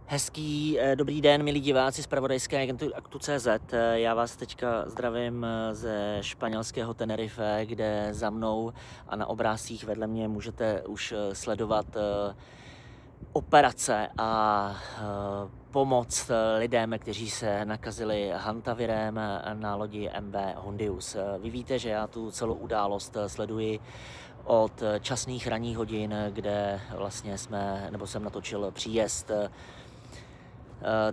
Hezký dobrý den, milí diváci z zpravodajské agentury Aktu.cz. Já vás teďka zdravím ze španělského Tenerife, kde za mnou a na obrázcích vedle mě můžete už sledovat operace a pomoc lidem, kteří se nakazili hantavirem na lodi MV Hondius. Vy víte, že já tu celou událost sleduji od časných ranních hodin, kde vlastně jsem natočil příjezd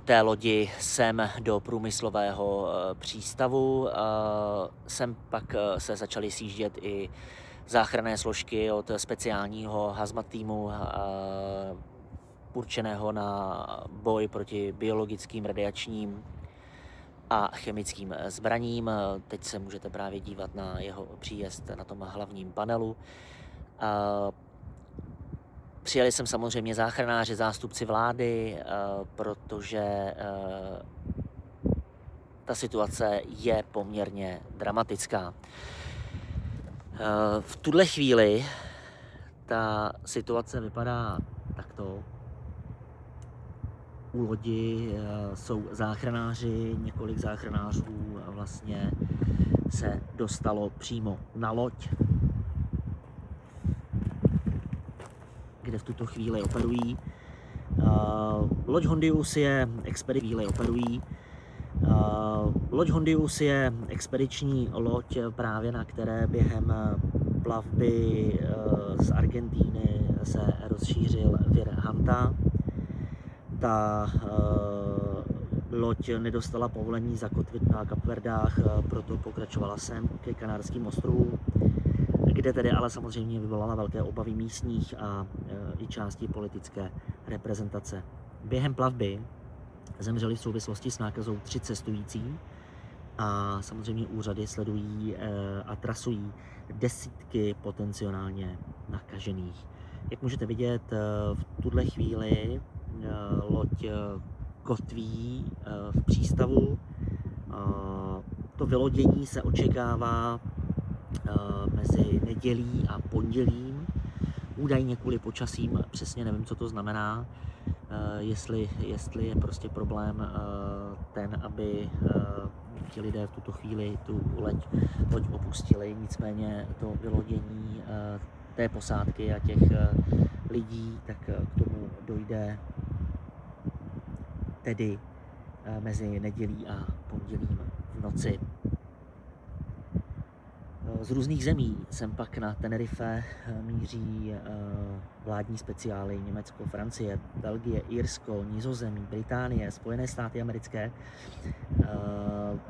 té lodi sem do průmyslového přístavu. Sem pak se začaly sjíždět i záchranné složky od speciálního hazmat týmu určeného na boj proti biologickým, radiačním a chemickým zbraním. Teď se můžete právě dívat na jeho příjezd na tom hlavním panelu. Přijeli sem samozřejmě záchranáři, zástupci vlády, protože ta situace je poměrně dramatická. V tuhle chvíli ta situace vypadá takto. U lodi jsou záchranáři, několik záchranářů vlastně se dostalo přímo na loď, kde v tuto chvíli operují. Loď Hondius je expediční loď, právě na které během plavby z Argentíny se rozšířil vir Hanta. Ta loď nedostala povolení zakotvit na Kapverdách, proto pokračovala sem ke Kanárským ostrovům, kde tedy ale samozřejmě vyvolala velké obavy místních a i části politické reprezentace. Během plavby zemřeli v souvislosti s nákazou 3 cestující a samozřejmě úřady sledují a trasují desítky potenciálně nakažených. Jak můžete vidět, v tuhle chvíli loď kotví v přístavu. To vylodění se očekává mezi nedělí a pondělím. Údajně kvůli počasím, přesně nevím, co to znamená, jestli je prostě problém ten, aby ti lidé v tuto chvíli tu loď opustili. Nicméně to vylodění té posádky a těch lidí, tak k tomu dojde tedy mezi nedělí a pondělím v noci. Z různých zemí sem pak na Tenerife míří vládní speciály Německo, Francie, Belgie, Irsko, Nizozemí, Británie, Spojené státy americké.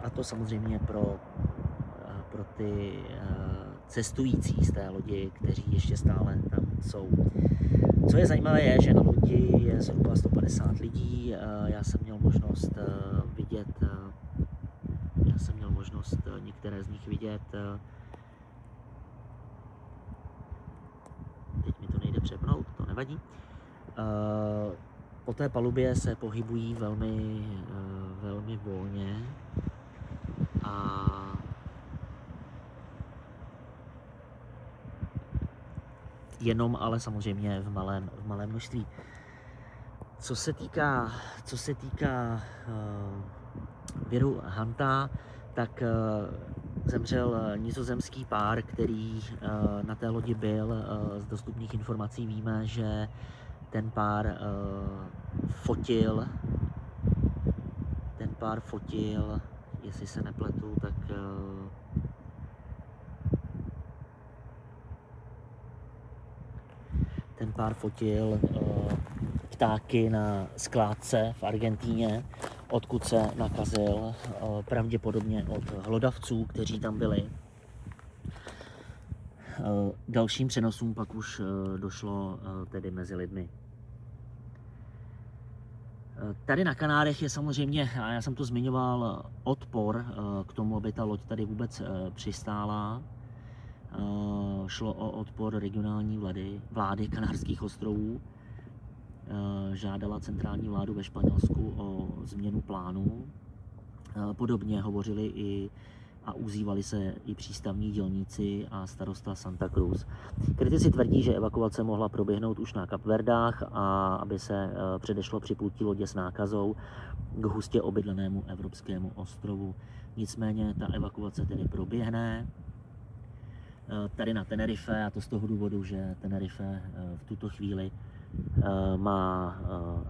A to samozřejmě pro ty cestující z té lodi, kteří ještě stále tam jsou. Co je zajímavé je, že na lodi je zhruba 150 lidí. Já jsem měl možnost některé z nich vidět. Teď mi to nejde přepnout, to nevadí. Po té palubě se pohybují velmi volně a jenom ale samozřejmě v malém množství. Co se týká viru Hanta, tak zemřel nizozemský pár, který na té lodi byl. Z dostupných informací víme, že ten pár fotil, jestli se nepletu, tak ptáky na skládce v Argentíně, odkud se nakazil, pravděpodobně od hlodavců, kteří tam byli. Dalším přenosům pak už došlo tedy mezi lidmi. Tady na Kanárech je samozřejmě, a já jsem to zmiňoval, odpor k tomu, aby ta loď tady vůbec přistála. Šlo o odpor regionální vlády Kanárských ostrovů. Žádala centrální vládu ve Španělsku o změnu plánu. Podobně hovořili i a uzývali se i přístavní dělníci a starosta Santa Cruz. Kritici tvrdí, že evakuace mohla proběhnout už na Kapverdách a aby se předešlo připlutí lodě s nákazou k hustě obydlenému evropskému ostrovu. Nicméně ta evakuace tedy proběhne tady na Tenerife, a to z toho důvodu, že Tenerife v tuto chvíli má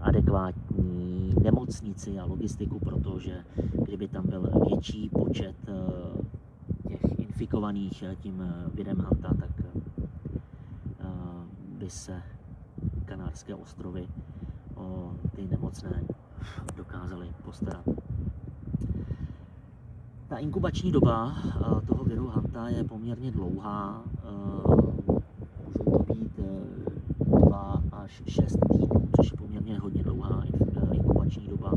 adekvátní nemocnici a logistiku, protože kdyby tam byl větší počet těch infikovaných tím virem Hanta, tak by se Kanárské ostrovy o ty nemocné dokázaly postarat. Ta inkubační doba toho viru Hanta je poměrně dlouhá, můžou to být 2 až 6 týdnů, což je poměrně hodně dlouhá inkubační doba.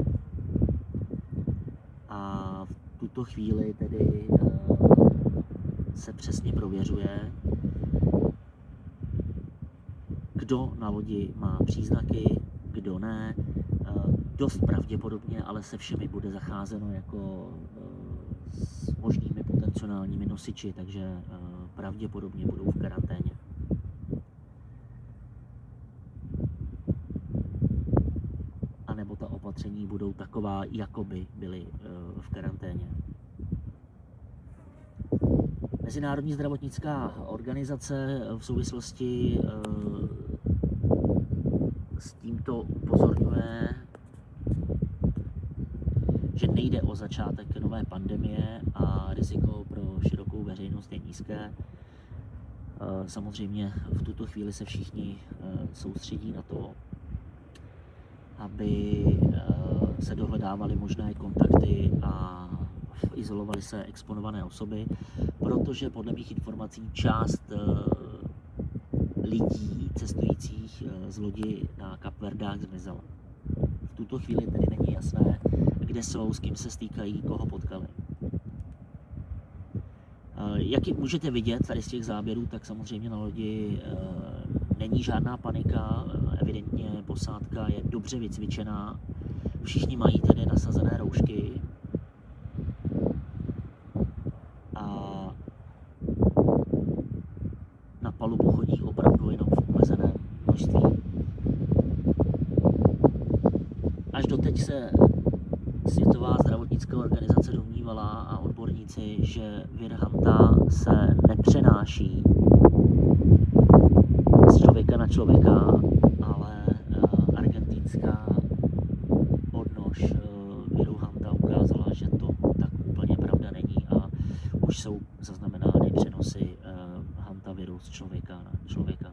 A v tuto chvíli tedy se přesně prověřuje, kdo na lodi má příznaky, kdo ne. Dost pravděpodobně, ale se všemi bude zacházeno jako s možnými potenciálními nosiči, takže pravděpodobně budou v karanténě. A nebo ta opatření budou taková, jako by byly v karanténě. Mezinárodní zdravotnická organizace v souvislosti s tímto upozorňuje, že nejde o začátek nové pandemie a riziko pro širokou veřejnost je nízké. Samozřejmě v tuto chvíli se všichni soustředí na to, aby se dohledávaly možné kontakty a izolovaly se exponované osoby, protože podle mých informací část lidí cestujících z lodi na Kapverdách zmizela. V tuto chvíli tedy není jasné, kde jsou, s kým se stýkají, koho potkali. Jak můžete vidět tady z těch záběrů, tak samozřejmě na lodi není žádná panika, evidentně posádka je dobře vycvičená, všichni mají tedy nasazené roušky a na palubu chodí opravdu jenom v omezeném množství. Až doteď se Světová zdravotnická organizace domnívala a odborníci, že vir Hanta se nepřenáší z člověka na člověka, ale argentinská odnož viru Hanta ukázala, že to tak úplně pravda není a už jsou zaznamenány přenosy Hantaviru z člověka na člověka.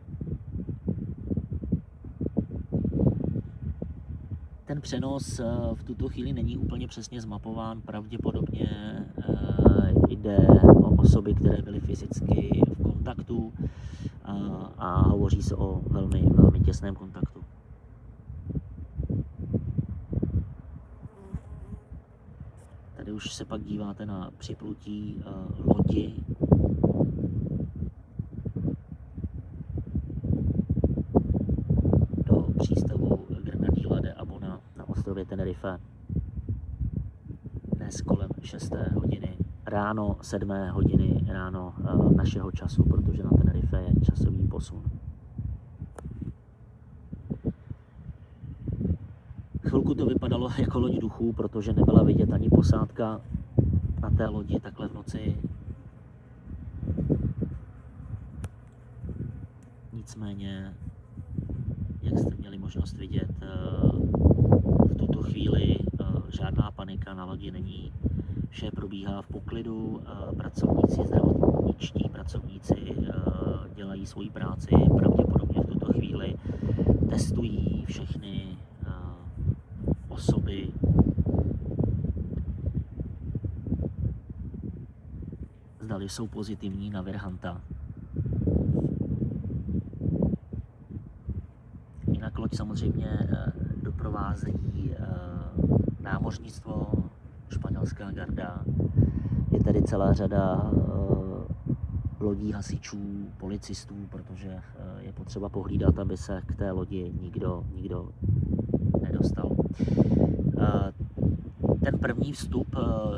Ten přenos v tuto chvíli není úplně přesně zmapován, pravděpodobně jde o osoby, které byly fyzicky v kontaktu a hovoří se o velmi, velmi těsném kontaktu. Tady už se pak díváte na připlutí lodi. Do přístavu Granadilla de Abona na ostrově Tenerife. Dnes kolem 6. hodiny ráno, 7. hodiny ráno našeho času, protože na Tenerife je časový posun. Chvilku to vypadalo jako loď duchů, protože nebyla vidět ani posádka na té lodi takhle v noci. Nicméně, jak jste měli možnost vidět, v tuto chvíli žádná panika na lodi není. Vše probíhá v poklidu, pracovníci, zdravotničtí pracovníci dělají svoji práci, pravděpodobně v tuto chvíli testují všechny osoby, zdali jsou pozitivní na vir Hanta. Jinak loď samozřejmě doprovázejí námořnictvo, španělská garda. Je tady celá řada lodí hasičů, policistů, protože je potřeba pohlídat, aby se k té lodi nikdo nedostal. ten první vstup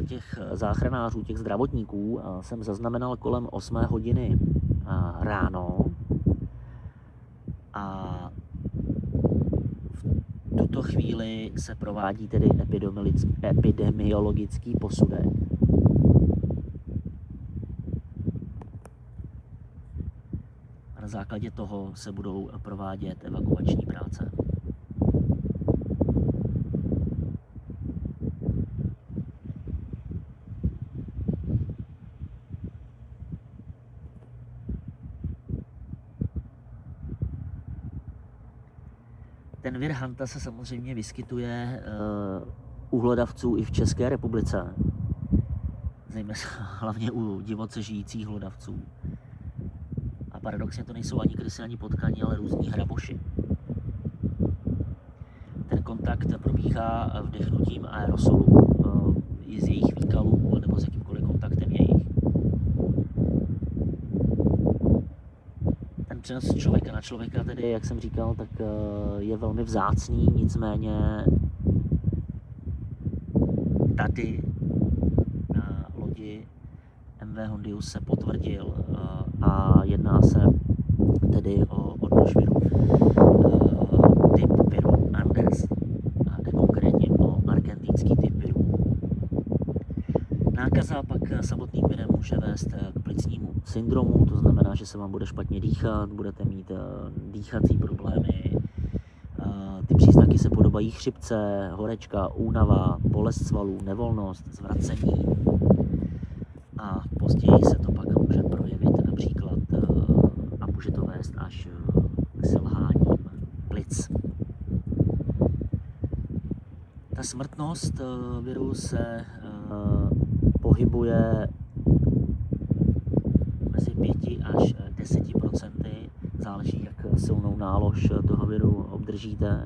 těch záchranářů, těch zdravotníků jsem zaznamenal kolem 8 hodiny ráno a v tuto chvíli se provádí tedy epidemiologický posudek. A na základě toho se budou provádět evakuační práce. Ten vir Hanta se samozřejmě vyskytuje u hlodavců i v České republice, zejména hlavně u divoce žijících hlodavců. A paradoxně to nejsou ani krysy, ani potkaní, ale různí hraboši. Ten kontakt probíhá vdechnutím aerosolu i z jejich výkalů nebo s jakýmkoliv kontaktem jejich. Ten přenos člověka na člověka tedy, jak jsem říkal, tak je velmi vzácný, nicméně tady na lodi MV Hondius se potvrdil a jedná se tedy o odnož viru typ viru Andes a jde konkrétně o argentinský typ viru. Nákaza pak samotným virem může vést k plicnímu syndromu, to znamená, že se vám bude špatně dýchat, budete mít dýchací problémy. Ty příznaky se podobají chřipce, horečka, únava, bolest svalů, nevolnost, zvracení. A později se to pak může projevit například a může to vést až k selháním plic. Ta smrtnost viru se pohybuje mezi 5 až 10%, záleží, jak silnou nálož toho viru obdržíte.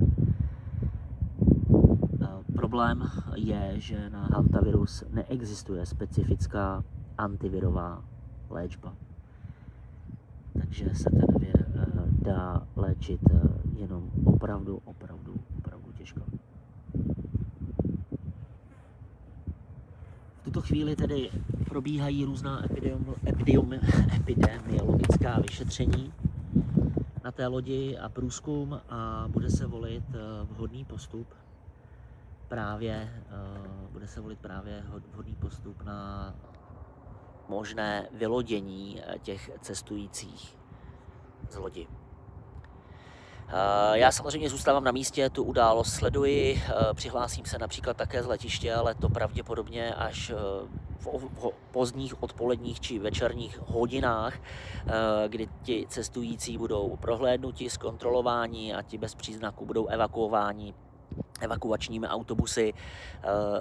Problém je, že na hantavirus neexistuje specifická antivirová léčba. Takže se ten vir dá léčit jenom opravdu těžko. V tuto chvíli tedy probíhají různá epidemiologická vyšetření na té lodi a průzkum a bude se volit vhodný postup vhodný postup na možné vylodění těch cestujících z lodi. Já samozřejmě zůstávám na místě, tu událost sleduji, přihlásím se například také z letiště, ale to pravděpodobně až v pozdních odpoledních či večerních hodinách, kdy ti cestující budou prohlédnuti, zkontrolováni a ti bez příznaku budou evakuováni evakuačními autobusy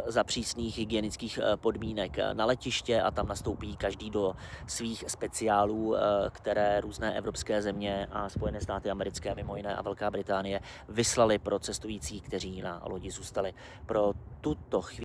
za přísných hygienických podmínek na letiště a tam nastoupí každý do svých speciálů, které různé evropské země a Spojené státy americké, mimo jiné a Velká Británie, vyslali pro cestující, kteří na lodi zůstali. Pro tuto chvíli